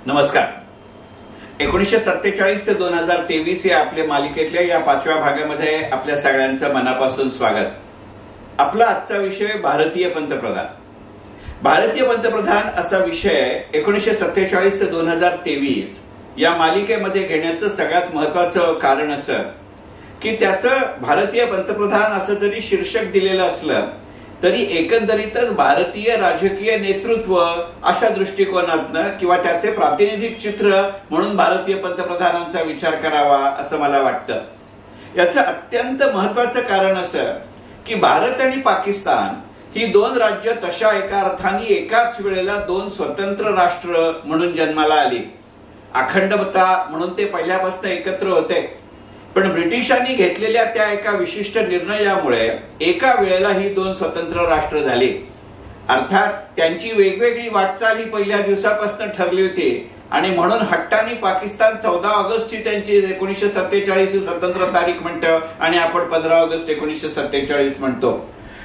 नमस्कार. 1947 ते 2023 या आपल्या मालिकेतल्या या 5व्या भागामध्ये आपल्या सगळ्यांचं मनापासून स्वागत. आपला आजचा विषय भारतीय पंतप्रधान. भारतीय पंतप्रधान असा विषय 1947 ते 2023 या मालिकेमध्ये घेण्याचं सगळ्यात महत्वाचं कारण असं की त्याचं भारतीय पंतप्रधान असं जरी शीर्षक दिलेलं असलं तरी एकंदरीतच भारतीय राजकीय नेतृत्व अशा दृष्टिकोनातनं किंवा त्याचे प्रातिनिधिक चित्र म्हणून भारतीय पंतप्रधानांचा विचार करावा असं मला वाटतं. याचं अत्यंत महत्वाचं कारण असं की भारत आणि पाकिस्तान ही दोन राज्य तशा एका अर्थाने एकाच वेळेला दोन स्वतंत्र राष्ट्र म्हणून जन्माला आली. अखंडता म्हणून ते पहिल्यापासून एकत्र होते, पण ब्रिटिशांनी घेतलेल्या त्या एका विशिष्ट निर्णयामुळे एका वेळेला ही दोन स्वतंत्र राष्ट्र झाली. अर्थात त्यांची वेगवेगळी वाटचाल ही पहिल्या दिवसापासून ठरली होती आणि म्हणून हट्टाने पाकिस्तान 14 ऑगस्टची त्यांची 1947 स्वतंत्र तारीख म्हणतो आणि आपण 15 ऑगस्ट 1947 म्हणतो.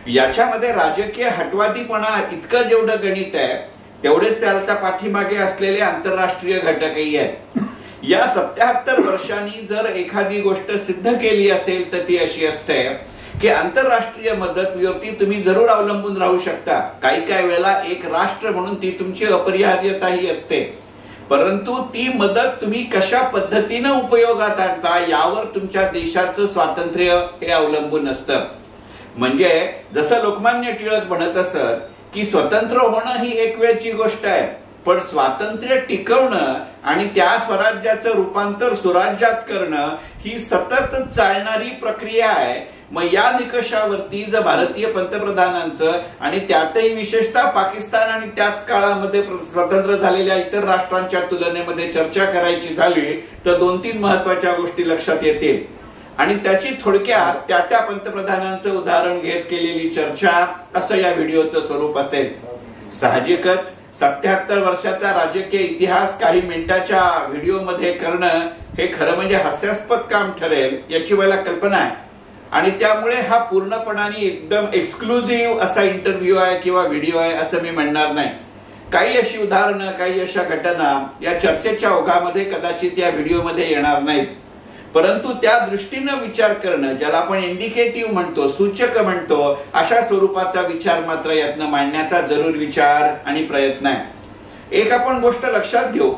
याच्यामध्ये राजकीय हटवादीपणा इतकं जेवढं गणित आहे तेवढेच त्याच्या पाठीमागे असलेले आंतरराष्ट्रीय घटकही आहेत. या 77 वर्षांनी जर एखादी गोष्ट सिद्ध केली असेल तर ती अशी असते की आंतरराष्ट्रीय मदतीवरती तुम्ही जरूर अवलंबून राहू शकता. काही काही वेळेला एक राष्ट्र म्हणून ती तुमची अपरिहार्यताही असते, परंतु ती मदत तुम्ही कशा पद्धतीने उपयोगात आणता यावर तुमच्या देशाचं स्वातंत्र्य हे अवलंबून असतं. म्हणजे जसं लोकमान्य टिळक म्हणत असत की स्वतंत्र होणं ही एक वेळची गोष्ट आहे, पण स्वातंत्र्य टिकवणं आणि त्या स्वराज्याचं रूपांतर सुराज्यात करणं ही सतत चालणारी प्रक्रिया आहे. मग या निकषावरती जर भारतीय पंतप्रधानांचं आणि त्यातही विशेषतः पाकिस्तान आणि त्याच काळामध्ये स्वतंत्र झालेल्या इतर राष्ट्रांच्या तुलनेमध्ये चर्चा करायची झाली तर 2-3 महत्वाच्या गोष्टी लक्षात येतील आणि त्याची थोडक्यात त्या पंतप्रधानांचं उदाहरण घेत केलेली चर्चा असं या व्हिडिओचं स्वरूप असेल. साहजिकच 77 वर्षाचा राजकीय इतिहास काही मिनिटाच्या व्हिडिओमध्ये करणं हे खरं म्हणजे हास्यास्पद काम ठरेल याची मला कल्पना आहे आणि त्यामुळे हा पूर्णपणाने एकदम एक्सक्लुझिव्ह असा इंटरव्ह्यू आहे किंवा व्हिडिओ आहे असं मी म्हणणार नाही. काही अशी उदाहरणं, काही अशा घटना या चर्चेच्या ओघामध्ये कदाचित या व्हिडिओमध्ये येणार नाहीत, परंतु त्या दृष्टीनं विचार करणं ज्याला आपण इंडिकेटिव्ह म्हणतो, सूचक म्हणतो, अशा स्वरूपाचा विचार मात्र यातनं मांडण्याचा जरूर विचार आणि प्रयत्न आहे. एक आपण गोष्ट लक्षात घेऊ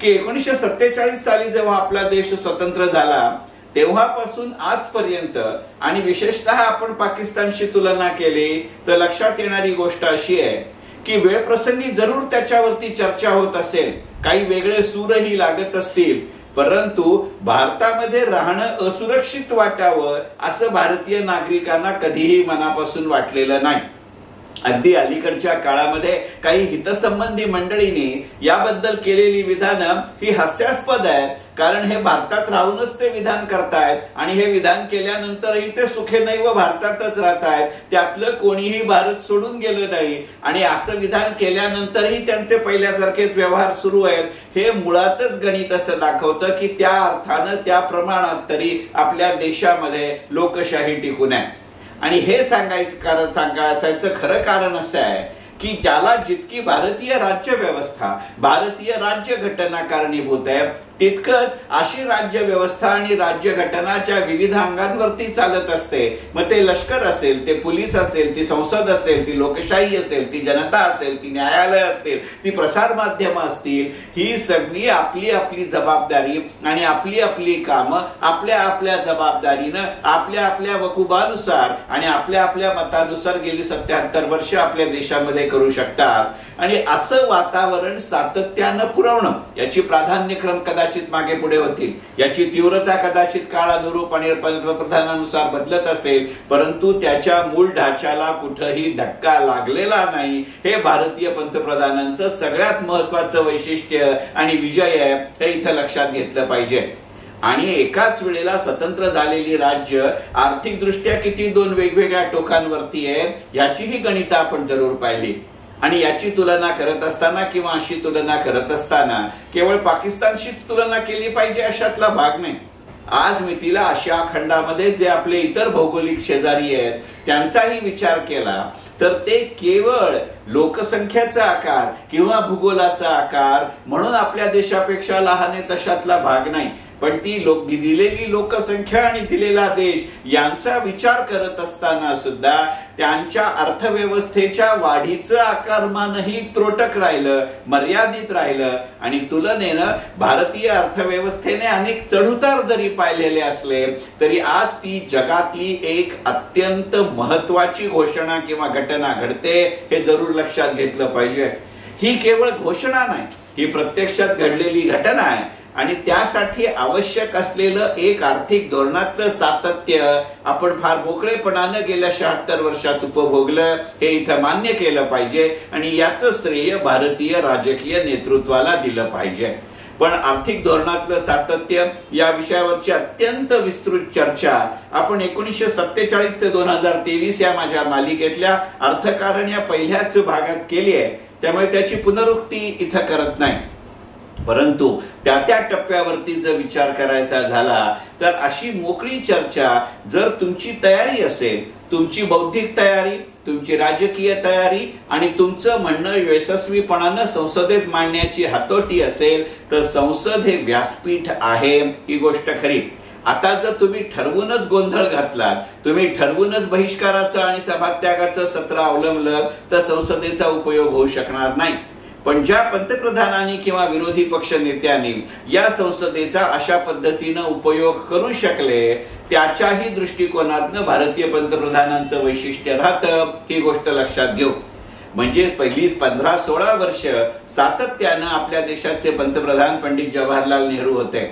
की 1947 साली जेव्हा आपला देश स्वतंत्र झाला तेव्हापासून आजपर्यंत आणि विशेषतः आपण पाकिस्तानशी तुलना केली तर लक्षात येणारी गोष्ट अशी आहे की वेळप्रसंगी जरूर त्याच्यावरती चर्चा होत असेल, काही वेगळे सूरही लागत असतील, परंतु भारतामध्ये राहणं असुरक्षित वाटावं असं भारतीय नागरिकांना कधीही मनापासून वाटलेलं नाही. अगदी अलीकडच्या काळामध्ये काही हितसंबंधी मंडळींनी याबद्दल केलेली विधानं ही हास्यास्पद आहेत, कारण हे भारतात राहूनच ते विधान करतायत आणि हे विधान केल्यानंतरही ते सुखेनैव भारतातच राहतायत. त्यातलं कोणीही भारत सोडून गेलं नाही आणि असं विधान केल्यानंतरही त्यांचे पहिल्यासारखेच व्यवहार सुरू आहेत. हे मुळातच गणित असं दाखवतं की त्या अर्थानं त्या प्रमाणात तरी आपल्या देशामध्ये लोकशाही टिकून आहे. आणि हे सांगायचं खरं कारण असं आहे की ज्याला जितकी भारतीय राज्य व्यवस्था, भारतीय राज्य घटना कारणीभूत आहे तितकंच अशी राज्य व्यवस्था आणि राज्य घटनाच्या विविध अंगांवरती चालत असते. मग ते लष्कर असेल, ते पोलीस असेल, ती संसद असेल, ती लोकशाही असेल, ती जनता असेल, ती न्यायालय असतील, ती प्रसार माध्यम असतील, ही सगळी आपली आपली जबाबदारी आणि आपली आपली कामं आपल्या आपल्या जबाबदारीनं आपल्या आपल्या वकुबानुसार आणि आपल्या आपल्या मतानुसार गेली 77 वर्ष आपल्या देशामध्ये करू शकतात. आणि असं वातावरण सातत्यानं पुरवणं याची प्राधान्यक्रम कदाचित मागे पुढे होतील, याची तीव्रता कदाचित काळानुरूप आणि पंतप्रधानानुसार बदलत असेल, परंतु त्याच्या मूळ ढाच्याला कुठेही धक्का लागलेला नाही. हे भारतीय पंतप्रधानांचं सगळ्यात महत्वाचं वैशिष्ट्य आणि विजय आहे, हे इथं लक्षात घेतलं पाहिजे. आणि एकाच वेळेला स्वतंत्र झालेली राज्य आर्थिक दृष्ट्या किती दोन वेगवेगळ्या टोकांवरती आहेत याचीही गणितं आपण जरूर पाहिली. आणि याची तुलना करत असताना किंवा अशी तुलना करत असताना केवळ पाकिस्तानशीच तुलना केली पाहिजे अशातला भाग नाही. आज मितीला आशिया खंडामध्ये जे आपले इतर भौगोलिक शेजारी आहेत त्यांचाही विचार केला तर ते केवळ लोकसंख्येचा आकार किंवा भूगोलाचा आकार म्हणून आपल्या देशापेक्षा लहान आहे तशातला भाग नाही, पण ती दिलेली लोकसंख्या आणि दिलेला देश यांचा विचार करत असताना सुद्धा त्यांच्या अर्थव्यवस्थेच्या वाढीचं आकारमानही त्रोटक राहिलं, मर्यादित राहिलं आणि तुलनेनं भारतीय अर्थव्यवस्थेने अनेक चढउतार जरी पाहिलेले असले तरी आज ती जगातली एक अत्यंत महत्वाची घोषणा किंवा घटना घडते हे जरूर लक्षात घेतलं पाहिजे. ही केवळ घोषणा नाही, ही प्रत्यक्षात घडलेली घटना आहे आणि त्यासाठी आवश्यक असलेलं एक आर्थिक धोरणातलं सातत्य आपण फार मोकळेपणानं गेल्या 76 वर्षात उपभोगलं हे इथं मान्य केलं पाहिजे आणि याचं श्रेय भारतीय राजकीय नेतृत्वाला दिलं पाहिजे. पण आर्थिक धोरणातलं सातत्य या विषयावरची अत्यंत विस्तृत चर्चा आपण 1947 ते 2023 या माझ्या मालिकेतल्या अर्थकारण या पहिल्याच भागात केली आहे, त्यामुळे त्याची पुनरुक्ती इथं करत नाही. परंतु त्या टप्प्यावरती जर विचार करायचा झाला तर अशी मोकळी चर्चा जर तुमची तयारी असेल, तुमची बौद्धिक तयारी, तुमची राजकीय तयारी आणि तुमचं म्हणणं यशस्वीपणानं संसदेत मांडण्याची हातोटी असेल तर संसद हे व्यासपीठ आहे, ही गोष्ट खरी. आता जर तुम्ही ठरवूनच गोंधळ घातलात, तुम्ही ठरवूनच बहिष्काराचं आणि सभात्यागाचं सत्र अवलंबलं तर संसदेचा उपयोग होऊ शकणार नाही. पण ज्या पंतप्रधानांनी किंवा विरोधी पक्ष नेत्यांनी या संसदेचा अशा पद्धतीनं उपयोग करू शकले त्याच्याही दृष्टिकोनातनं भारतीय पंतप्रधानांचं वैशिष्ट्य राहतं, ही गोष्ट लक्षात घेऊ. म्हणजे पहिली 15-16 वर्ष सातत्यानं आपल्या देशाचे पंतप्रधान पंडित जवाहरलाल नेहरू होते.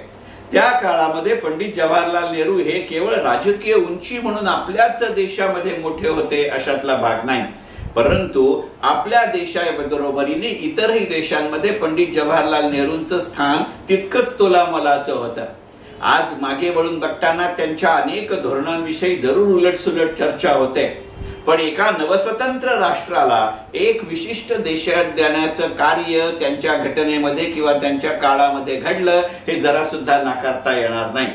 त्या काळामध्ये पंडित जवाहरलाल नेहरू हे केवळ राजकीय उंची म्हणून आपल्याच देशामध्ये मोठे होते अशातला भाग नाही, परंतु आपल्या देशाबरोबरीने इतरही देशांमध्ये पंडित जवाहरलाल नेहरूंचं स्थान तितकंच तोलामोलाचं होतं. आज मागे वळून बघताना त्यांच्या अनेक धोरणांविषयी जरूर उलटसुलट चर्चा होते, पण एका नवस्वतंत्र राष्ट्राला एक विशिष्ट देश देण्याचं कार्य त्यांच्या घटनेमध्ये किंवा त्यांच्या काळामध्ये घडलं हे जरा सुद्धा नाकारता येणार नाही.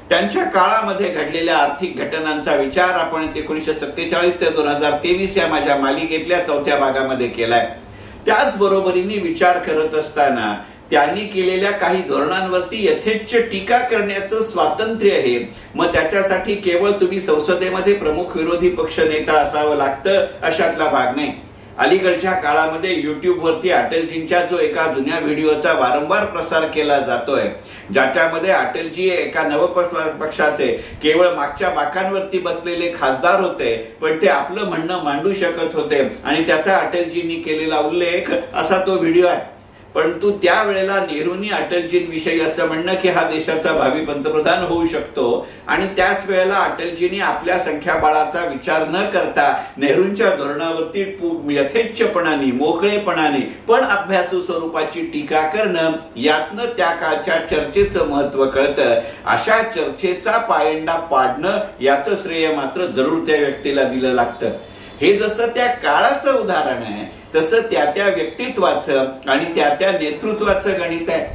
त्यांच्या काळामध्ये घडलेल्या आर्थिक घटनांचा विचार आपण 1947 ते 2023 या माझ्या मालिकेतल्या 4थ्या भागामध्ये केलाय. त्याचबरोबरीने विचार करत असताना त्यांनी केलेल्या काही धोरणांवरती यथेच्छ टीका करण्याचं स्वातंत्र्य आहे. मग त्याच्यासाठी केवळ तुम्ही संसदेमध्ये प्रमुख विरोधी पक्ष नेता असावं लागतं अशातला भाग नाही. अलीकडच्या काळामध्ये युट्यूबवरती अटलजींच्या जो एका जुन्या व्हिडिओचा वारंवार प्रसार केला जातोय, ज्याच्यामध्ये अटलजी एका नवपक्षाचे केवळ मागच्या बाकांवरती बसलेले खासदार होते, पण ते आपलं म्हणणं मांडू शकत होते आणि त्याचा अटलजींनी केलेला उल्लेख असा तो व्हिडिओ आहे. परंतु त्यावेळेला नेहरूंनी अटलजींविषयी असं म्हणणं की हा देशाचा भावी पंतप्रधान होऊ शकतो आणि त्याच वेळेला अटलजींनी आपल्या संख्याबळाचा विचार न करता नेहरूंच्या धोरणावरती यथेच्छपणाने मोकळेपणाने पण अभ्यासू स्वरूपाची टीका करणं, यातनं त्या काळच्या चर्चेचं महत्व कळतं. अशा चर्चेचा पायंडा पाडणं याचं श्रेय मात्र जरूर त्या व्यक्तीला दिलं लागतं. हे जसं त्या काळाचं उदाहरण आहे तसं त्या व्यक्तित्वाचं आणि त्या नेतृत्वाचं गणित आहे.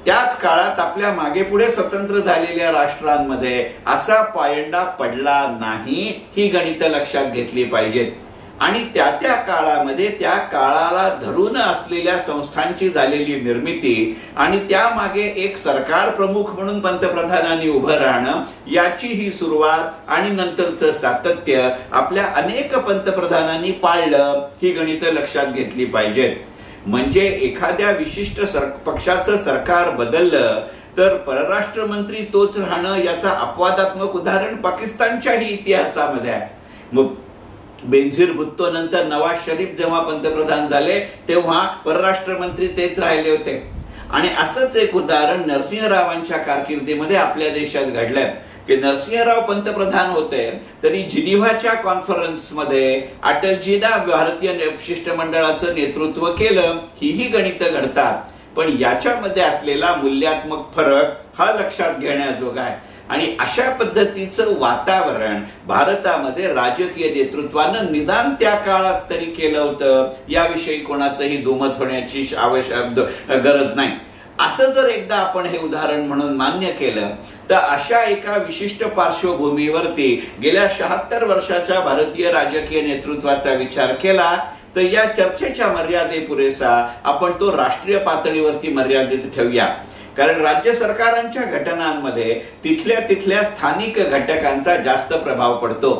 त्याच काळात आपल्या मागे पुढे स्वतंत्र झालेल्या राष्ट्रांमध्ये असा पायंडा पडला नाही, ही गणितं लक्षात घेतली पाहिजेत. आणि त्या काळामध्ये त्या काळाला धरून असलेल्या संस्थांची झालेली निर्मिती आणि त्यामागे एक सरकार प्रमुख म्हणून पंतप्रधानांनी उभं राहणं याची ही सुरुवात आणि नंतरचं सातत्य आपल्या अनेक पंतप्रधानांनी पाळलं, ही गणितं लक्षात घेतली पाहिजेत. म्हणजे एखाद्या विशिष्ट पक्षाचं सरकार बदललं तर परराष्ट्र मंत्री तोच राहणं याचा अपवादात्मक उदाहरण पाकिस्तानच्याही इतिहासामध्ये आहे. मग बेनझीर भुट्टो नंतर नवाज शरीफ जेव्हा पंतप्रधान झाले तेव्हा परराष्ट्र मंत्री तेच राहिले होते. आणि असंच एक उदाहरण नरसिंहरावांच्या कारकिर्दीमध्ये आपल्या देशात घडलंय की नरसिंहराव पंतप्रधान होते तरी जिनिव्हाच्या कॉन्फरन्समध्ये अटलजींना भारतीय शिष्टमंडळाचं नेतृत्व केलं, ही गणितं घडतात. पण याच्यामध्ये असलेला मूल्यात्मक फरक हा लक्षात घेण्याजोगा आहे. आणि अशा पद्धतीचं वातावरण भारतामध्ये राजकीय नेतृत्वानं निदान त्या काळात तरी केलं होतं, याविषयी कोणाचंही दुमत होण्याची गरज नाही. असं जर एकदा आपण हे उदाहरण म्हणून मान्य केलं तर अशा एका विशिष्ट पार्श्वभूमीवरती गेल्या 76 वर्षाच्या भारतीय राजकीय नेतृत्वाचा विचार केला तर या चर्चेच्या मर्यादेपुरेसा आपण तो राष्ट्रीय पातळीवरती मर्यादित ठेवूया. कारण राज्य सरकारांच्या घटनांमध्ये तिथल्या स्थानिक घटकांचा जास्त प्रभाव पडतो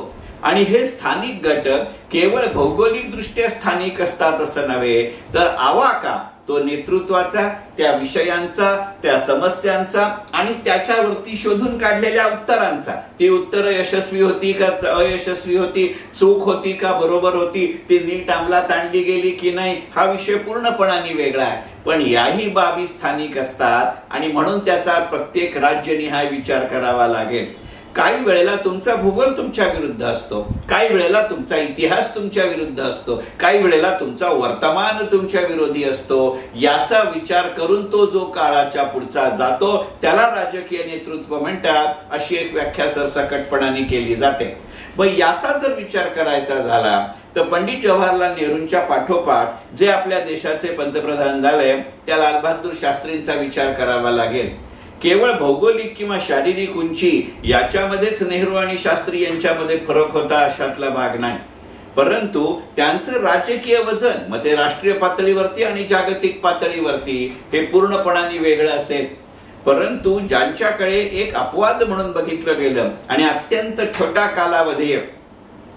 आणि हे स्थानिक घटक केवळ भौगोलिक दृष्ट्या स्थानिक असतात असं नव्हे तर आवाका तो नेतृत्वाचा, त्या विषयांचा, त्या समस्यांचा आणि त्याच्यावरती शोधून काढलेल्या उत्तरांचा, ती उत्तरं यशस्वी होती का अयशस्वी होती, चूक होती का बरोबर होती, ती नीट अंमलात आणली गेली की नाही, हा विषय पूर्णपणाने वेगळा आहे. पण याही बाबी स्थानिक असतात आणि म्हणून त्याचा प्रत्येक राज्यनिहाय विचार करावा लागेल. काही वेळेला तुमचा भूगोल तुमच्या विरुद्ध असतो, काही वेळेला तुमचा इतिहास तुमच्या विरुद्ध असतो, काही वेळेला तुमचा वर्तमान तुमच्या विरोधी असतो. याचा विचार करून तो जो काळाच्या पुढचा जातो त्याला राजकीय नेतृत्व म्हणतात, अशी एक व्याख्या सरसकटपणाने केली जाते. मग याचा जर विचार करायचा झाला तर पंडित जवाहरलाल नेहरूंच्या पाठोपाठ जे आपल्या देशाचे पंतप्रधान झाले त्या लालबहादूर शास्त्रींचा विचार करावा लागेल. केवळ भौगोलिक किंवा शारीरिक उंची याच्यामध्येच नेहरू आणि शास्त्री यांच्यामध्ये फरक होता अशातला भाग नाही, परंतु त्यांचं राजकीय वजन मग ते राष्ट्रीय पातळीवरती आणि जागतिक पातळीवरती हे पूर्णपणाने वेगळं असेल. परंतु ज्यांच्याकडे एक अपवाद म्हणून बघितलं गेलं आणि अत्यंत छोटा कालावधी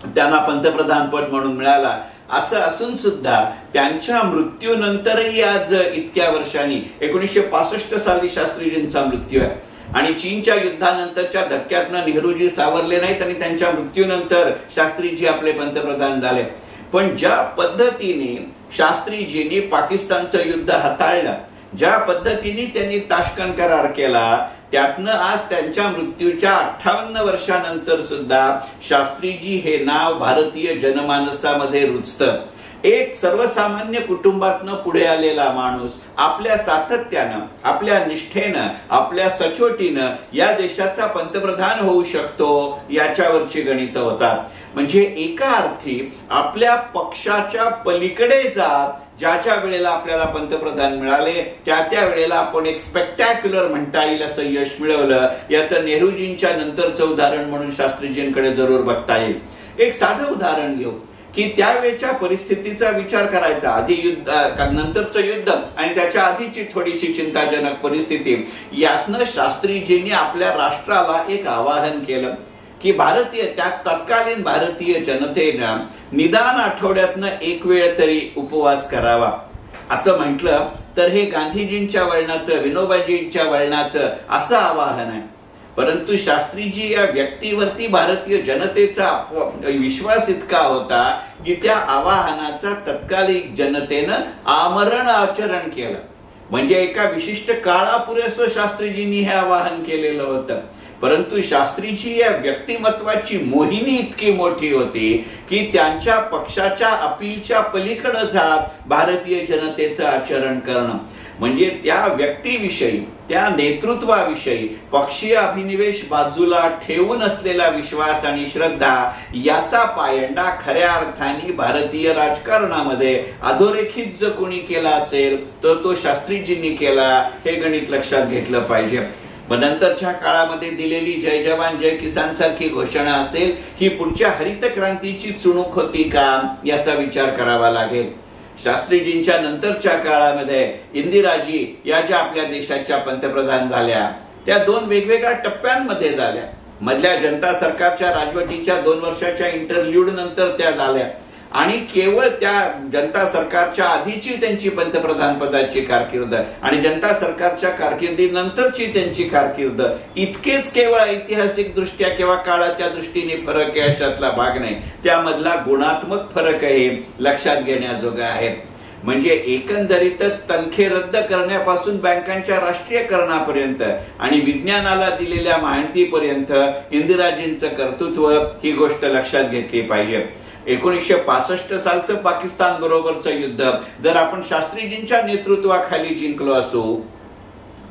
त्यांना पंतप्रधान पद म्हणून मिळाला असं असून सुद्धा त्यांच्या मृत्यूनंतरही आज इतक्या वर्षांनी 1965 साली शास्त्रीजींचा मृत्यू आहे आणि चीनच्या युद्धानंतरच्या धक्क्यातनं नेहरूजी सावरले नाहीत आणि त्यांच्या मृत्यूनंतर शास्त्रीजी आपले पंतप्रधान झाले. पण ज्या पद्धतीने शास्त्रीजींनी पाकिस्तानचं युद्ध हाताळलं, ज्या पद्धतीने त्यांनी ताश्कंद करार केला, त्यातनं आज त्यांच्या मृत्यूच्या 58 वर्षानंतर सुद्धा शास्त्रीजी हे नाव भारतीय जनमानसामध्ये रुजतं. एक सर्वसामान्य कुटुंबातनं पुढे आलेला माणूस आपल्या सातत्यानं, आपल्या निष्ठेनं, आपल्या सचोटीनं या देशाचा पंतप्रधान होऊ शकतो याच्यावरची गणितं होतात. म्हणजे एका अर्थी आपल्या पक्षाच्या पलीकडे जात ज्या वेळेला आपल्याला पंतप्रधान मिळाले त्या वेळेला आपण एक स्पेक्टॅक्युलर म्हणता येईल असं यश मिळवलं. याचं नेहरूजींच्या नंतरचं उदाहरण म्हणून शास्त्रीजींकडे जरूर बघता येईल. एक साधं उदाहरण घेऊ की त्यावेळच्या परिस्थितीचा विचार करायचा, आधी युद्ध, नंतरचं युद्ध आणि त्याच्या आधीची थोडीशी चिंताजनक परिस्थिती. यातनं शास्त्रीजींनी आपल्या राष्ट्राला एक आवाहन केलं की तत्कालीन भारतीय जनतेनं निदान आठवड्यातनं एक वेळ तरी उपवास करावा. असं म्हटलं तर हे गांधीजींच्या वळणाचं, विनोबाजींच्या वळणाचं असं आवाहन आहे. परंतु शास्त्रीजी या व्यक्तीवरती भारतीय जनतेचा विश्वास इतका होता की त्या आवाहनाचा तत्कालीन जनतेनं आमरण आचरण केलं. म्हणजे एका विशिष्ट काळापुरेसं शास्त्रीजींनी हे आवाहन केलेलं होतं. परंतु शास्त्रीजी या व्यक्तिमत्वाची मोहिनी इतकी मोठी होती की त्यांच्या पक्षाच्या अपीलच्या पलीकडे जात भारतीय जनतेचं आचरण करणं, म्हणजे त्या व्यक्तीविषयी, त्या नेतृत्वाविषयी पक्षीय अभिनिवेश बाजूला ठेवून असलेला विश्वास आणि श्रद्धा याचा पायंडा खऱ्या अर्थाने भारतीय राजकारणामध्ये अधोरेखित जर कोणी केला असेल तर तो शास्त्रीजींनी केला, हे गणित लक्षात घेतलं पाहिजे. नंतरच्या काळामध्ये दिलेली जय जवान जय किसान सारखी घोषणा असेल, ही पुढच्या हरित क्रांतीची चुणूक होती का याचा विचार करावा लागेल. शास्त्रीजींच्या नंतरच्या काळामध्ये इंदिराजी या ज्या आपल्या देशाच्या पंतप्रधान झाल्या त्या 2 वेगवेगळ्या टप्प्यांमध्ये झाल्या. मधल्या जनता सरकारच्या राजवटीच्या 2 वर्षाच्या इंटरल्यूड नंतर त्या झाल्या आणि केवळ त्या जनता सरकारच्या आधीची त्यांची पंतप्रधान पदाची कारकीर्द आणि जनता सरकारच्या कारकिर्दीनंतरची त्यांची कारकीर्द इतकेच केवळ ऐतिहासिक दृष्ट्या किंवा काळाच्या दृष्टीने फरक आहे अशातला भाग नाही. त्यामधला गुणात्मक फरक आहे लक्षात घेण्याजोगा आहे. म्हणजे एकंदरीतच तनखे रद्द करण्यापासून बँकांच्या राष्ट्रीयकरणापर्यंत आणि विज्ञानाला दिलेल्या माहितीपर्यंत इंदिराजींचं कर्तृत्व ही गोष्ट लक्षात घेतली पाहिजे. 1965 सालचं पाकिस्तान बरोबरचं युद्ध जर आपण शास्त्रीजींच्या नेतृत्वाखाली जिंकलो असू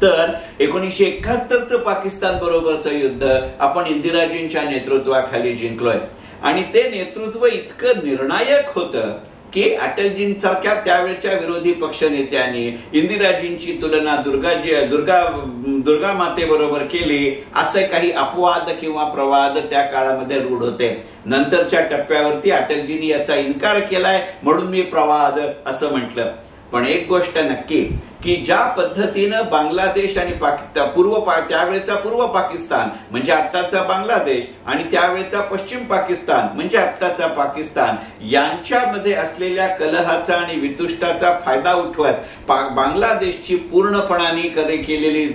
तर 1971चं पाकिस्तान बरोबरचं युद्ध आपण इंदिराजींच्या नेतृत्वाखाली जिंकलोय. आणि ते नेतृत्व इतकं निर्णायक होतं की अटलजींसारख्या त्यावेळच्या विरोधी पक्ष नेत्यांनी इंदिराजींची तुलना दुर्गा मातेबरोबर केली, असे काही अपवाद किंवा प्रवाद त्या काळामध्ये रूढ होते. नंतरच्या टप्प्यावरती अटलजींनी याचा इन्कार केलाय म्हणून मी प्रवाद असं म्हटलं. पण एक गोष्ट नक्की की ज्या पद्धतीनं बांगलादेश आणि त्यावेळेचा पूर्व पाकिस्तान म्हणजे आत्ताचा बांगलादेश आणि त्यावेळेचा पश्चिम पाकिस्तान म्हणजे आत्ताचा पाकिस्तान यांच्यामध्ये असलेल्या कलहाचा आणि वितुष्टाचा फायदा उठवत बांगलादेशची पूर्णपणाने केलेली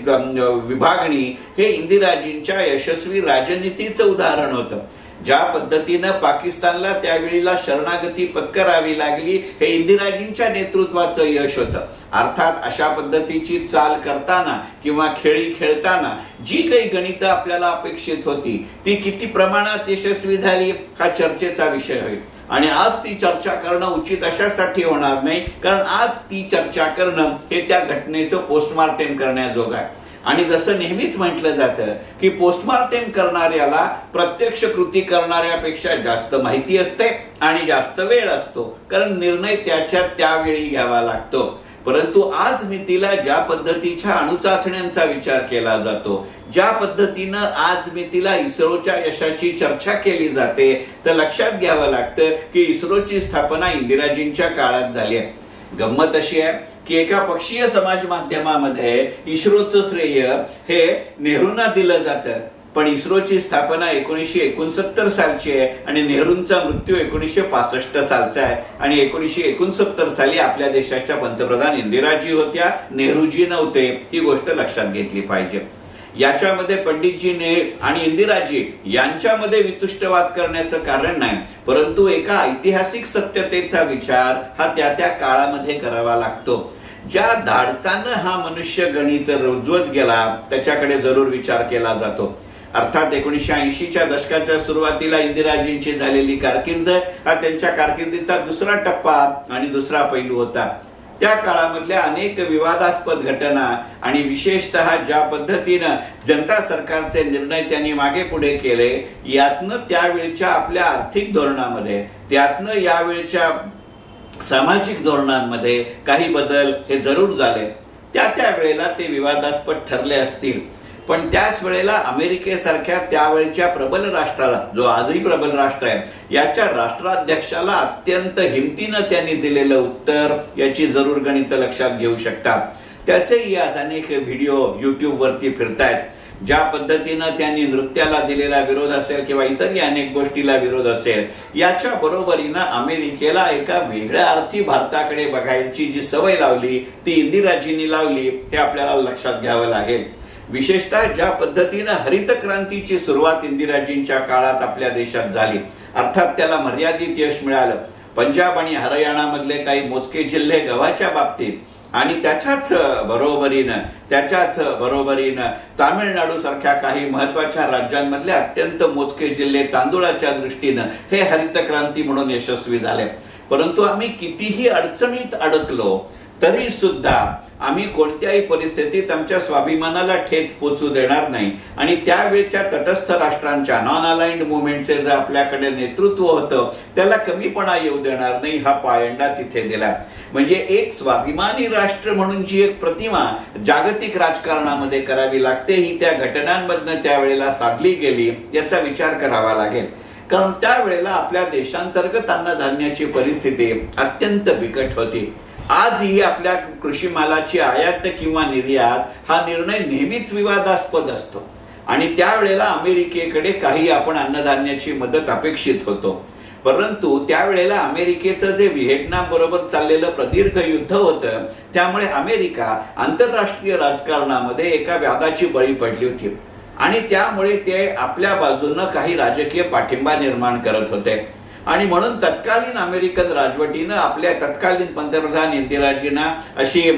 विभागणी हे इंदिराजींच्या यशस्वी राजनीतीचं उदाहरण होतं. ज्या पद्धतीनं पाकिस्तानला त्यावेळेला शरणागती पत्करावी लागली हे इंदिराजींच्या नेतृत्वाचं यश होतं. अर्थात अशा पद्धतीची चाल करताना किंवा खेळी खेळताना जी काही गणितं आपल्याला अपेक्षित होती ती किती प्रमाणात यशस्वी झाली हा चर्चेचा विषय होईल. आणि आज ती चर्चा करणं उचित अशासाठी होणार नाही कारण आज ती चर्चा करणं हे त्या घटनेचं पोस्टमार्टम करण्याजोग आहे. आणि जसं नेहमीच म्हटलं जातं की पोस्टमार्टम करणाऱ्याला प्रत्यक्ष कृती करणाऱ्यापेक्षा जास्त माहिती असते आणि जास्त वेळ असतो कारण निर्णय त्यावेळी घ्यावा लागतो. परंतु आज मितीला ज्या पद्धतीच्या अणुचाचण्यांचा विचार केला जातो, ज्या पद्धतीनं आज मितीला इस्रोच्या यशाची चर्चा केली जाते तर लक्षात घ्यावं लागतं की इस्रोची स्थापना इंदिराजींच्या काळात झाली आहे. गंमत अशी आहे की एका पक्षीय समाज माध्यमामध्ये इस्रोचं श्रेय हे नेहरूंना दिलं जातं, पण इस्रोची स्थापना 1969 सालची आहे आणि नेहरूंचा मृत्यू 1965 सालचा आहे आणि 1969 साली आपल्या देशाच्या पंतप्रधान इंदिराजी होत्या, नेहरूजी नव्हते. ही गोष्ट लक्षात घेतली पाहिजे. याच्यामध्ये पंडितजी आणि इंदिराजी यांच्यामध्ये वितुष्टवाद करण्याचं कारण नाही, परंतु एका ऐतिहासिक सत्यतेचा विचार हा त्या काळामध्ये करावा लागतो. ज्या धाडसानं हा मनुष्य गणित रुजवत गेला त्याच्याकडे जरूर विचार केला जातो. अर्थात 1980च्या दशकाच्या सुरुवातीला इंदिराजींची झालेली कारकीर्द हा त्यांच्या कारकिर्दीचा दुसरा टप्पा आणि दुसरा पैलू होता. त्या काळामधल्या अनेक विवादास्पद घटना आणि विशेषतः ज्या पद्धतीनं जनता सरकारचे निर्णय त्यांनी मागे पुढे केले यातनं त्यावेळच्या आपल्या आर्थिक धोरणामध्ये त्यातनं यावेळच्या सामाजिक धोरणांमध्ये काही बदल हे जरूर झाले. त्या वेळेला ते विवादास्पद ठरले असतील, पण त्याच वेळेला अमेरिकेसारख्या त्यावेळच्या प्रबल राष्ट्राला, जो आजही प्रबल राष्ट्र आहे, याच्या राष्ट्राध्यक्षाला अत्यंत हिमतीनं त्यांनी दिलेलं उत्तर याची जरूर गणितं लक्षात घेऊ शकतात. त्याचेही आज अनेक व्हिडिओ युट्यूब वरती फिरतायत. ज्या पद्धतीनं त्यांनी नृत्याला दिलेला विरोध असेल किंवा इतरही अनेक गोष्टीला विरोध असेल, याच्या बरोबरीनं अमेरिकेला एका वेगळ्या अर्थी भारताकडे बघायची जी सवय लावली ती इंदिराजींनी लावली हे आपल्याला लक्षात घ्यावं लागेल. विशेषतः ज्या पद्धतीनं हरित क्रांतीची सुरुवात इंदिराजींच्या काळात आपल्या देशात झाली, अर्थात त्याला मर्यादित यश मिळालं. पंजाब आणि हरियाणामधले काही मोजके जिल्हे गव्हाच्या बाबतीत आणि त्याच्याच बरोबरीनं तामिळनाडू सारख्या काही महत्वाच्या राज्यांमधले अत्यंत मोजके जिल्हे तांदूळाच्या दृष्टीनं हे हरित क्रांती म्हणून यशस्वी झाले. परंतु आम्ही कितीही अडचणीत अडकलो तरी सुद्धा आम्ही कोणत्याही परिस्थितीत आमच्या स्वाभिमानाला ठेच पोचू देणार नाही आणि त्यावेळच्या तटस्थ राष्ट्रांच्या नॉन अलाइन्ड मुवमेंटचे जे आपल्याकडे नेतृत्व होतं त्याला कमीपणा येऊ देणार नाही हा पायंडा तिथे दिला. म्हणजे एक स्वाभिमानी राष्ट्र म्हणून जी एक प्रतिमा जागतिक राजकारणामध्ये करावी लागते ही त्या घटनांमधनं त्यावेळेला साधली गेली याचा विचार करावा लागेल. कारण त्यावेळेला आपल्या देशांतर्गत अन्नधान्याची परिस्थिती अत्यंत बिकट होती. आजही आपल्या कृषी मालाची आयात किंवा निर्यात हा निर्णय नेहमीच विवादास्पद असतो आणि त्यावेळेला अमेरिकेकडे काही आपण अन्नधान्याची मदत अपेक्षित होतो. परंतु त्यावेळेला अमेरिकेचं जे व्हिएतनाम बरोबर चाललेलं प्रदीर्घ युद्ध होतं त्यामुळे अमेरिका आंतरराष्ट्रीय राजकारणामध्ये एका व्याधाची बळी पडली होती आणि त्यामुळे ते आपल्या बाजूनं काही राजकीय पाठिंबा निर्माण करत होते आणि म्हणून तत्कालीन अमेरिकन राजवटीनं आपल्या तत्कालीन पंतप्रधान इंदिराजींना अशी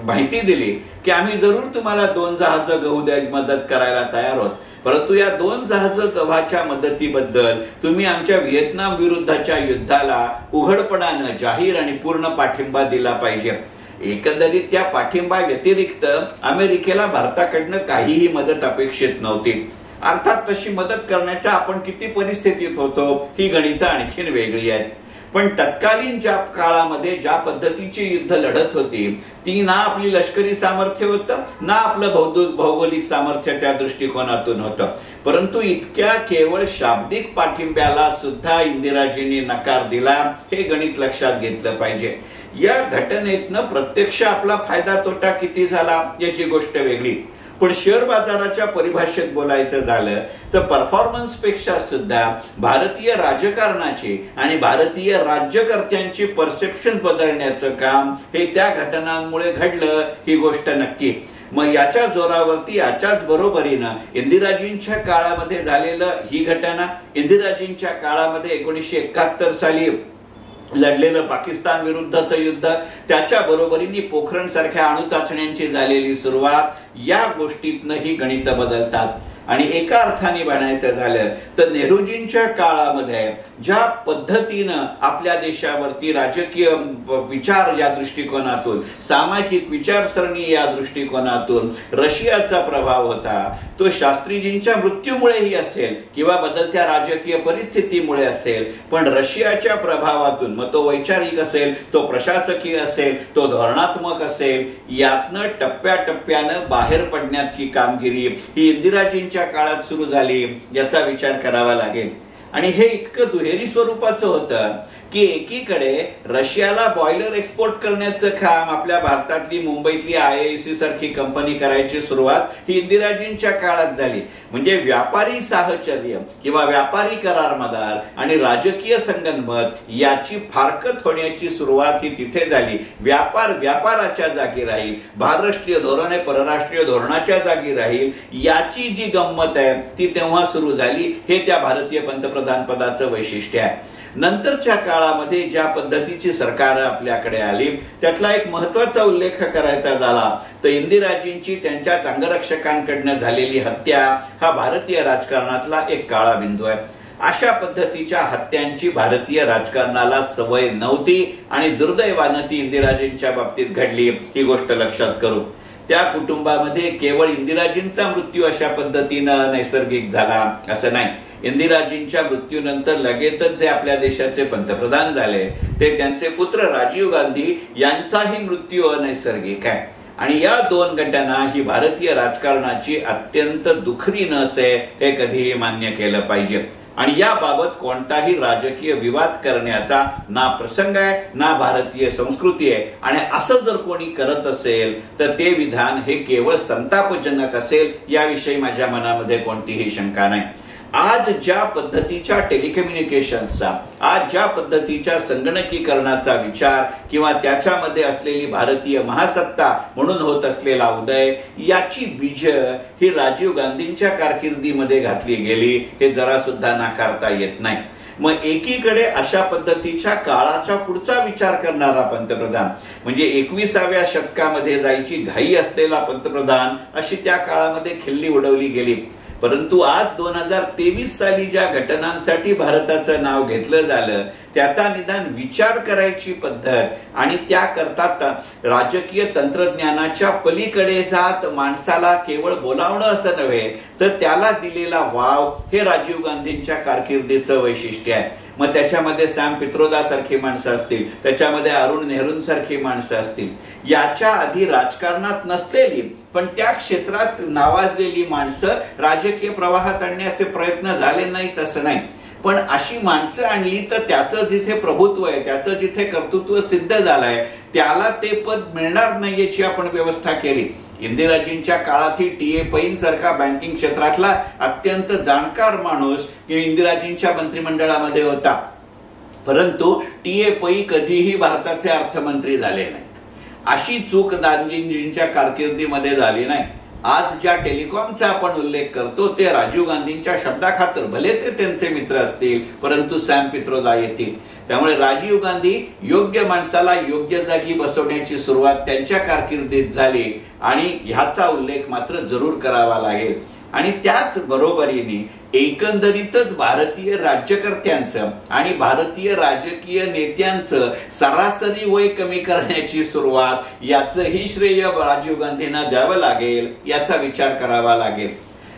माहिती दिली की आम्ही जरूर तुम्हाला 2 जहाजं गहू मदत करायला तयार आहोत, परंतु या 2 जहाजं गव्हाच्या मदतीबद्दल तुम्ही आमच्या व्हिएतनाम विरुद्धच्या युद्धाला उघडपणानं जाहीर आणि पूर्ण पाठिंबा दिला पाहिजे. एकंदरीत त्या पाठिंबा व्यतिरिक्त अमेरिकेला भारताकडनं काहीही मदत अपेक्षित नव्हती. अर्थात तशी मदत करण्याच्या आपण किती परिस्थितीत होतो ही गणितं आणखीन वेगळी आहेत. पण तत्कालीन ज्या काळामध्ये ज्या पद्धतीची युद्ध लढत होती ती ना आपली लष्करी सामर्थ्य होतं ना आपलं भौगोलिक सामर्थ्य त्या दृष्टिकोनातून होतं, परंतु इतक्या केवळ शाब्दिक पाठिंब्याला सुद्धा इंदिराजींनी नकार दिला, हे गणित लक्षात घेतलं पाहिजे. या घटनेतनं प्रत्यक्ष आपला फायदा तोटा किती झाला याची गोष्ट वेगळी, पण शेअर बाजाराच्या परिभाषेत बोलायचं झालं तर परफॉर्मन्स पेक्षा सुद्धा भारतीय राजकारणाची आणि भारतीय राज्यकर्त्यांची परसेप्शन बदलण्याचं काम हे त्या घटनांमुळे घडलं, ही गोष्ट नक्की. मग याच्या जोरावरती याच्याच बरोबरीनं इंदिराजींच्या काळामध्ये झालेलं ही घटना, इंदिराजींच्या काळामध्ये 1971 साली लढलेलं पाकिस्तान विरुद्धचं युद्ध, त्याच्या बरोबरीने पोखरण सारख्या अणु चाचण्यांची झालेली सुरुवात, या गोष्टीतनं ही गणित बदलतात. आणि एका अर्थाने म्हणायचं झालं तर नेहरूजींच्या काळामध्ये ज्या पद्धतीनं आपल्या देशावरती राजकीय विचार या दृष्टिकोनातून, सामाजिक विचारसरणी या दृष्टिकोनातून रशियाचा प्रभाव होता, तो शास्त्रीजींच्या मृत्यूमुळेही असेल किंवा बदलत्या राजकीय परिस्थितीमुळे असेल, पण रशियाच्या प्रभावातून, मग तो वैचारिक असेल, तो प्रशासकीय असेल, तो धोरणात्मक असेल, यातनं टप्प्याटप्प्यानं बाहेर पडण्याची कामगिरी ही इंदिराजींच्या काळात सुरू झाली, याचा विचार करावा लागेल. आणि हे इतकं दुहेरी स्वरूपाचं होतं की एकीकडे रशियाला बॉयलर एक्सपोर्ट करण्याचं काम आपल्या भारतातली मुंबईतली IIC सारखी कंपनी करायची सुरुवात ही इंदिराजींच्या काळात झाली. म्हणजे व्यापारी साहचर्य किंवा व्यापारी करारमदार आणि राजकीय संगनमत याची फारकत होण्याची सुरुवात ही तिथे झाली. व्यापार व्यापाराच्या जागी राहील, भारराष्ट्रीय धोरण परराष्ट्रीय धोरणाच्या जागी राहील, याची जी गंमत आहे ती तेव्हा सुरू झाली. हे त्या भारतीय पंतप्रधान पदाचं वैशिष्ट्य आहे. नंतरच्या काळामध्ये ज्या पद्धतीची सरकार आपल्याकडे आली त्यातला एक महत्वाचा उल्लेख करायचा झाला तर इंदिराजींची त्यांच्या अंगरक्षकांकडनं झालेली हत्या हा भारतीय राजकारणातला एक काळा बिंदू आहे. अशा पद्धतीच्या हत्यांची भारतीय राजकारणाला सवय नव्हती आणि दुर्दैवानं ती इंदिराजींच्या बाबतीत घडली, ही गोष्ट लक्षात करू. त्या कुटुंबामध्ये केवळ इंदिराजींचा मृत्यू अशा पद्धतीनं नैसर्गिक झाला असं नाही. इंदिराजींच्या मृत्यूनंतर लगेचच जे आपल्या देशाचे पंतप्रधान झाले ते त्यांचे पुत्र राजीव गांधी यांचाही मृत्यू अनैसर्गिक आहे. आणि या दोन घटना ही भारतीय राजकारणाची अत्यंत दुखरी नस आहे, हे कधीही मान्य केलं पाहिजे. आणि याबाबत कोणताही राजकीय विवाद करण्याचा ना प्रसंग आहे ना भारतीय संस्कृती आहे. आणि असं जर कोणी करत असेल तर ते विधान हे केवळ संतापजनक असेल, याविषयी माझ्या मनामध्ये कोणतीही शंका नाही. आज ज्या पद्धतीच्या टेलिकम्युनिकेशन्सचा, आज ज्या पद्धतीच्या संगणकीकरणाचा विचार किंवा त्याच्यामध्ये असलेली भारतीय महासत्ता म्हणून होत असलेला उदय, याची बीज ही राजीव गांधींच्या कारकिर्दीमध्ये घातली गेली, हे जरा सुद्धा नाकारता येत नाही. मग एकीकडे अशा पद्धतीच्या काळाच्या पुढचा विचार करणारा पंतप्रधान, म्हणजे 21व्या शतकामध्ये जायची घाई असलेला पंतप्रधान, अशी त्या काळामध्ये खिल्ली उडवली गेली. परंतु आज 2023 साली ज्या घटनांसाठी भारताचं नाव घेतलं झालं त्याचा निदान विचार करायची पद्धत आणि त्याकरता राजकीय तंत्रज्ञानाच्या पलीकडे जात माणसाला केवळ बोलावणं असं नव्हे तर त्याला दिलेला वाव, हे राजीव गांधींच्या कारकिर्दीचं वैशिष्ट्य आहे. मग त्याच्यामध्ये सॅम पित्रोदा सारखी माणसं असतील, त्याच्यामध्ये अरुण नेहरूंसारखी माणसं असतील, याच्या आधी राजकारणात नसलेली पण त्या क्षेत्रात नावाजलेली माणसं राजकीय प्रवाहात आणण्याचे प्रयत्न झाले नाहीत असं नाही. पण अशी माणसं आणली तर त्याचं जिथे प्रभुत्व आहे, त्याचं जिथे कर्तृत्व सिद्ध झालंय, त्याला ते पद मिळणार नाही याची आपण व्यवस्था केली. इंदिराजींच्या काळातही टी.ए. पैन सारखा बँकिंग क्षेत्रातला अत्यंत जाणकार माणूस इंदिराजींच्या मंत्रिमंडळामध्ये होता, परंतु टी.ए. पै कधीही भारताचे अर्थमंत्री झाले नाहीत. अशी चूक गांधीजींच्या कारकिर्दीमध्ये झाली नाही. आज ज्या टेलिकॉमचा आपण उल्लेख करतो ते राजीव गांधींच्या शब्दाखातर, भले ते त्यांचे मित्र असतील परंतु सॅम पित्रोदा येतील. त्यामुळे राजीव गांधी योग्य माणसाला योग्य जागी बसवण्याची सुरुवात त्यांच्या कारकिर्दीत झाली आणि ह्याचा उल्लेख मात्र जरूर करावा लागेल. आणि त्याच बरोबरीने एकंदरीतच भारतीय राज्यकर्त्यांचं आणि भारतीय राजकीय नेत्यांचं सरासरी वय कमी करण्याची सुरुवात, याचंही श्रेय राजीव गांधींना द्यावं लागेल, याचा विचार करावा लागेल.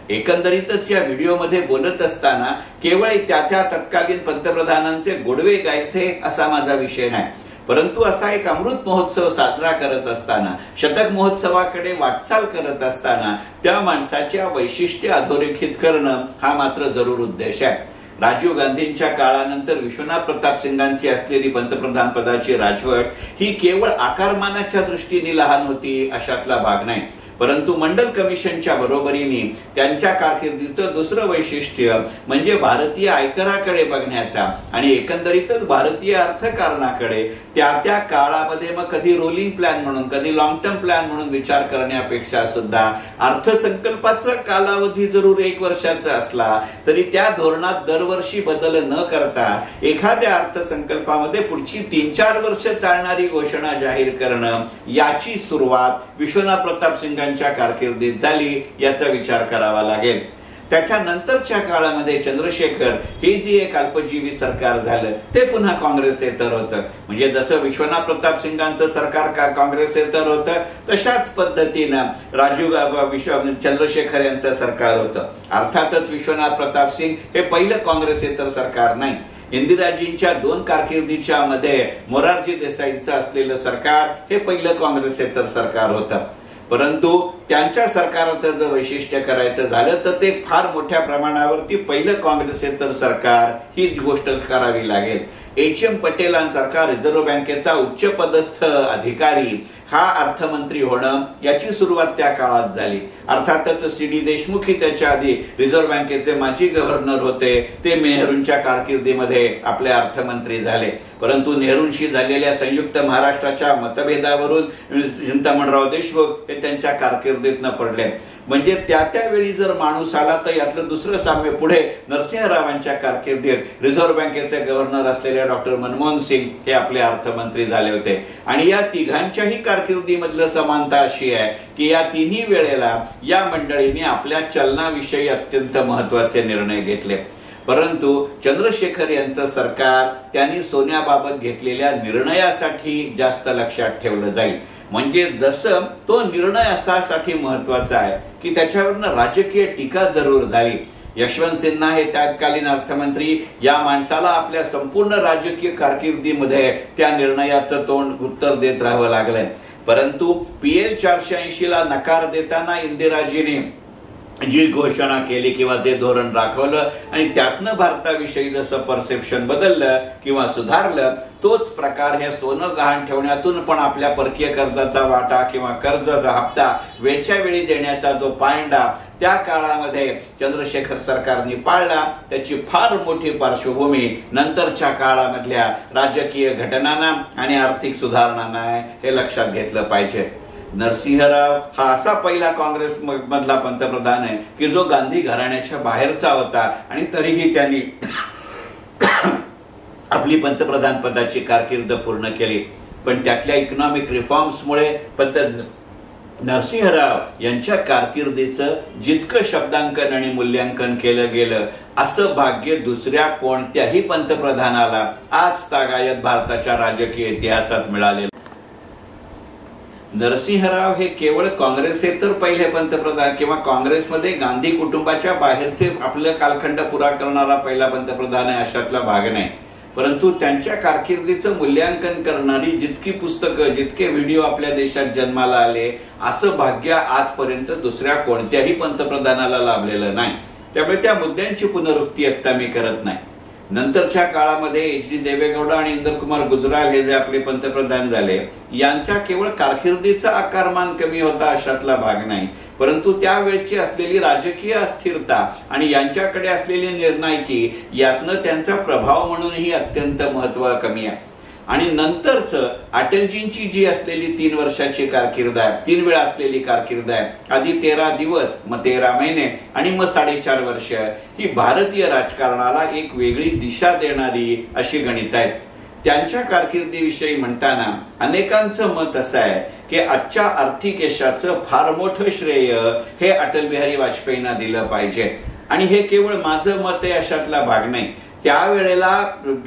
एकंदरीतच या व्हिडिओमध्ये बोलत असताना केवळ त्या तत्कालीन पंतप्रधानांचे गोडवे गायचे असा माझा विषय नाही, परंतु असा एक अमृत महोत्सव साजरा करत असताना, शतक महोत्सवाकडे वाटचाल करत असताना त्या माणसाच्या वैशिष्ट्ये अधोरेखित करणं हा मात्र जरूर उद्देश आहे. राजीव गांधींच्या काळानंतर विश्वनाथ प्रताप सिंगांची असलेली पंतप्रधान पदाची राजवट ही केवळ आकारमानाच्या दृष्टीने लहान होती अशातला भाग नाही, परंतु मंडल कमिशनच्या बरोबरीने त्यांच्या कारकिर्दीचं दुसरं वैशिष्ट्य म्हणजे भारतीय आयकराकडे बघण्याचा आणि एकंदरीतच भारतीय अर्थकारणाकडे त्या काळामध्ये मग कधी रोलिंग प्लॅन म्हणून, कधी लॉंग टर्म प्लॅन म्हणून विचार करण्यापेक्षा सुद्धा अर्थसंकल्पाचा कालावधी जरूर 1 वर्षाचा असला तरी त्या धोरणात दरवर्षी बदल न करता एखाद्या अर्थसंकल्पामध्ये पुढची 3-4 वर्ष चालणारी घोषणा जाहीर करणं, याची सुरुवात विश्वनाथ प्रताप सिंग कारकिर्दीत झाली याचा विचार करावा लागेल. त्याच्यानंतरच्या काळामध्ये चंद्रशेखर हे जी एक अल्पजीवी सरकार झालं ते पुन्हा काँग्रेसेतर होतं. म्हणजे जसं विश्वनाथ प्रताप सिंगांचं सरकार काँग्रेसेतर होतं तशाच पद्धतीनं चंद्रशेखर यांचं सरकार होतं. अर्थातच विश्वनाथ प्रताप सिंग हे पहिलं काँग्रेसेतर सरकार नाही. इंदिराजींच्या 2 कारकिर्दीच्या मध्ये मोरारजी देसाईंचं असलेलं सरकार हे पहिलं काँग्रेसेतर सरकार होतं. परंतु त्यांच्या सरकाराचं जर वैशिष्ट्य करायचं झालं तर ते फार मोठ्या प्रमाणावरती पहिलं काँग्रेसेतर सरकार ही गोष्ट करावी लागेल. एच.एम. पटेलांसारखा रिझर्व्ह बँकेचा उच्च पदस्थ अधिकारी हा अर्थमंत्री होणं याची सुरुवात त्या काळात झाली. अर्थातच सी.डी. देशमुख ही त्याच्या आधी रिझर्व्ह बँकेचे माजी गव्हर्नर होते, ते नेहरूंच्या कारकिर्दीमध्ये आपले अर्थमंत्री झाले. परंतु नेहरूंशी झालेल्या संयुक्त महाराष्ट्राच्या मतभेदावरून चिंतामणराव देशमुख हे त्यांच्या कारकिर्दीतनं पडले. म्हणजे त्यावेळी जर माणूस आला तर यातलं दुसरं साम्य पुढे नरसिंहरावांच्या कारकिर्दीत रिझर्व्ह बँकेचे गव्हर्नर असलेले डॉक्टर मनमोहन सिंग हे आपले अर्थमंत्री झाले होते. आणि या तिघांच्याही कारकिर्दीमधलं समानता अशी आहे की या तिन्ही वेळेला या मंडळींनी आपल्या चलनाविषयी अत्यंत महत्वाचे निर्णय घेतले. परंतु चंद्रशेखर यांचं सरकार त्यांनी सोन्याबाबत घेतलेल्या निर्णयासाठी जास्त लक्षात ठेवलं जाईल. म्हणजे जसं तो निर्णय असासाठी महत्वाचा आहे की त्याच्यावरनं राजकीय टीका जरूर झाली. यशवंत सिन्हा हे तत्कालीन अर्थमंत्री, या माणसाला आपल्या संपूर्ण राजकीय कारकिर्दीमध्ये त्या निर्णयाचं तोंड उत्तर देत राहावं लागलंय. परंतु PL 480ला नकार देताना इंदिराजीने जी घोषणा केली किंवा जे धोरण राखवलं आणि त्यातनं भारताविषयी जसं परसेप्शन बदललं किंवा सुधारलं, तोच प्रकार हे सोनं गहाण ठेवण्यातून पण आपल्या परकीय कर्जाचा वाटा किंवा कर्जाचा हप्ता वेळच्या वेळी देण्याचा जो पायंडा त्या काळामध्ये चंद्रशेखर सरकारने पाळला, त्याची फार मोठी पार्श्वभूमी नंतरच्या काळामधल्या राजकीय घटनांना आणि आर्थिक सुधारणांना आहे, हे लक्षात घेतलं पाहिजे. नरसिंहराव हा असा पहिला काँग्रेस मधला पंतप्रधान आहे की जो गांधी घराण्याच्या बाहेरचा होता आणि तरीही त्यांनी आपली पंतप्रधान पदाची कारकीर्द पूर्ण केली. पण त्यातल्या इकॉनॉमिक रिफॉर्म्समुळे नरसिंहराव यांच्या कारकिर्दीचं जितकं शब्दांकन आणि मूल्यांकन केलं गेलं असं भाग्य दुसऱ्या कोणत्याही पंतप्रधानाला आज तागायत भारताच्या राजकीय इतिहासात मिळालेलं. नरसिंहराव हे केवळ काँग्रेसेतर पहिले पंतप्रधान किंवा काँग्रेसमध्ये गांधी कुटुंबाच्या बाहेरचे आपलं कालखंड पुरा करणारा पहिला पंतप्रधान आहे अशातला भाग नाही. परंतु त्यांच्या कारकिर्दीचं मूल्यांकन करणारी जितकी पुस्तकं, जितके व्हिडिओ आपल्या देशात जन्माला आले असं भाग्य आजपर्यंत दुसऱ्या कोणत्याही पंतप्रधानाला लाभलेलं नाही. त्यामुळे त्या मुद्द्यांची पुनरुक्ती आता मी करत नाही. नंतरच्या काळामध्ये HD देवेगौडा आणि इंदरकुमार गुजराल हे जे आपले पंतप्रधान झाले, यांच्या केवळ कारकिर्दीचा आकारमान कमी होता अशातला भाग नाही, परंतु त्यावेळची असलेली राजकीय अस्थिरता आणि यांच्याकडे असलेली निर्णायकी यातनं त्यांचा प्रभाव म्हणूनही अत्यंत महत्व कमी आहे. आणि नंतरच अटलजींची जी असलेली 3 वर्षाची कारकीर्द आहे, 3 वेळा असलेली कारकीर्द आहे, आधी 13 दिवस, मग 13 महिने आणि मग 4.5 वर्ष, ही भारतीय राजकारणाला एक वेगळी दिशा देणारी अशी गणित आहेत. त्यांच्या कारकिर्दीविषयी म्हणताना अनेकांचं मत असं आहे की आजच्या आर्थिक यशाचं फार मोठं श्रेय हे अटल बिहारी वाजपेयींना दिलं पाहिजे. आणि हे केवळ माझं मत आहे अशातला भाग नाही. त्यावेळेला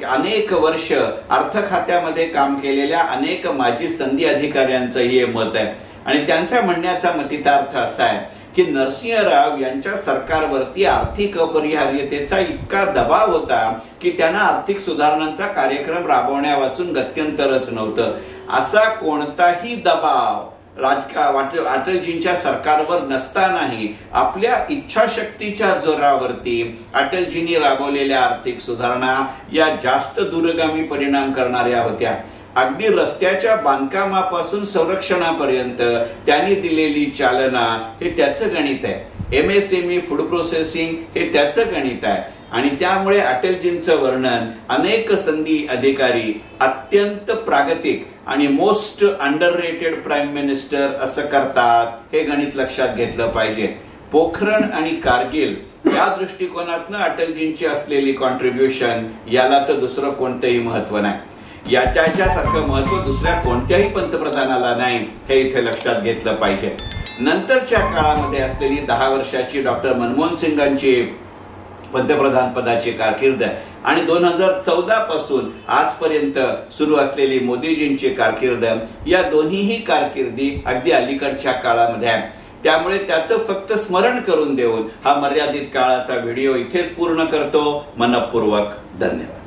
अनेक वर्ष अर्थ खात्यामध्ये काम केलेल्या अनेक माजी संधी अधिकाऱ्यांचं हे मत आहे. आणि त्यांच्या म्हणण्याचा मतितार्थ असा आहे की नरसिंहराव यांच्या सरकारवरती आर्थिक अपरिहार्यतेचा इतका दबाव होता की त्यांना आर्थिक सुधारणांचा कार्यक्रम राबवण्यावाचून गत्यंतरच नव्हतं. असा कोणताही दबाव अटलजींच्या सरकारवर नसतानाही आपल्या इच्छाशक्तीच्या जोरावरती अटलजींनी राबवलेल्या आर्थिक सुधारणा या जास्त दूरगामी परिणाम करणाऱ्या होत्या. अगदी रस्त्याच्या बांधकामापासून संरक्षणापर्यंत त्यांनी दिलेली चालना हे त्याचं गणित आहे. MSME फूड प्रोसेसिंग हे त्याचं गणित आहे. आणि त्यामुळे अटलजींचं वर्णन अनेक संधी अधिकारी अत्यंत प्रागतिक आणि मोस्ट अंडररेटेड प्राईम मिनिस्टर असं करतात, हे गणित लक्षात घेतलं पाहिजे. पोखरण आणि कारगिल या दृष्टिकोनातनं अटलजींची असलेली कॉन्ट्रीब्युशन याला तर दुसरं कोणतंही महत्व नाही. याच्यासारखं महत्व दुसऱ्या कोणत्याही पंतप्रधानाला नाही, हे इथे लक्षात घेतलं पाहिजे. नंतरच्या काळामध्ये असलेली 10 वर्षाची डॉक्टर मनमोहन सिंगांची पंतप्रधान पदाची कारकीर्द आणि 2014 पासून आजपर्यंत सुरू असलेली मोदीजींची कारकीर्द, या दोन्हीही कारकिर्दी अगदी अलीकडच्या काळामध्ये आहे. त्यामुळे त्याचं फक्त स्मरण करून देऊन हा मर्यादित काळाचा व्हिडिओ इथेच पूर्ण करतो. मनपूर्वक धन्यवाद.